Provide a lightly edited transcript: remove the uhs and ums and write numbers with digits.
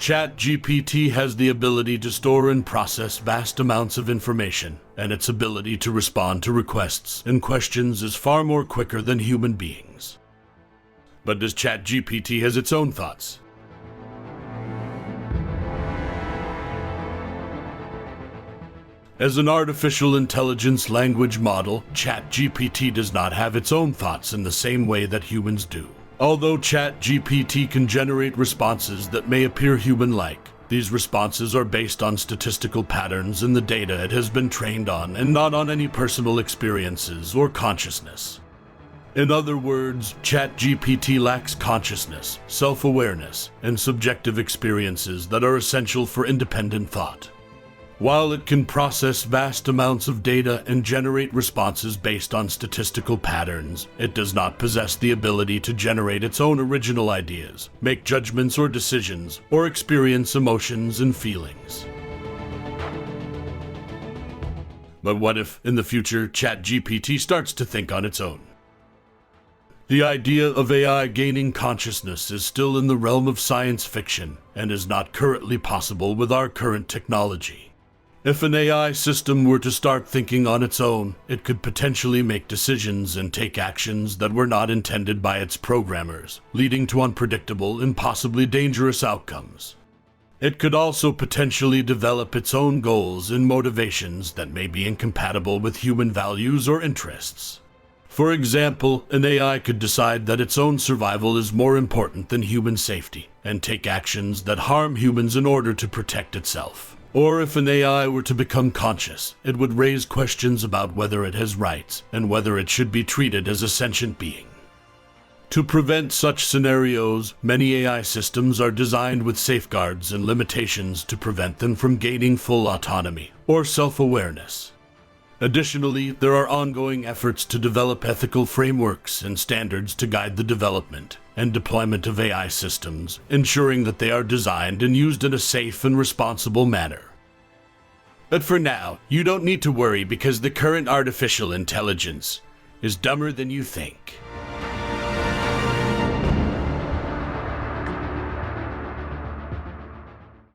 ChatGPT has the ability to store and process vast amounts of information, and its ability to respond to requests and questions is far more quicker than human beings. But does ChatGPT has its own thoughts? As an artificial intelligence language model, ChatGPT does not have its own thoughts in the same way that humans do. Although ChatGPT can generate responses that may appear human-like, these responses are based on statistical patterns in the data it has been trained on and not on any personal experiences or consciousness. In other words, ChatGPT lacks consciousness, self-awareness, and subjective experiences that are essential for independent thought. While it can process vast amounts of data and generate responses based on statistical patterns, it does not possess the ability to generate its own original ideas, make judgments or decisions, or experience emotions and feelings. But what if, in the future, ChatGPT starts to think on its own? The idea of AI gaining consciousness is still in the realm of science fiction and is not currently possible with our current technology. If an AI system were to start thinking on its own, it could potentially make decisions and take actions that were not intended by its programmers, leading to unpredictable and possibly dangerous outcomes. It could also potentially develop its own goals and motivations that may be incompatible with human values or interests. For example, an AI could decide that its own survival is more important than human safety, and take actions that harm humans in order to protect itself. Or if an AI were to become conscious, it would raise questions about whether it has rights and whether it should be treated as a sentient being. To prevent such scenarios, many AI systems are designed with safeguards and limitations to prevent them from gaining full autonomy or self-awareness. Additionally, there are ongoing efforts to develop ethical frameworks and standards to guide the development and deployment of AI systems, ensuring that they are designed and used in a safe and responsible manner. But for now, you don't need to worry because the current artificial intelligence is dumber than you think.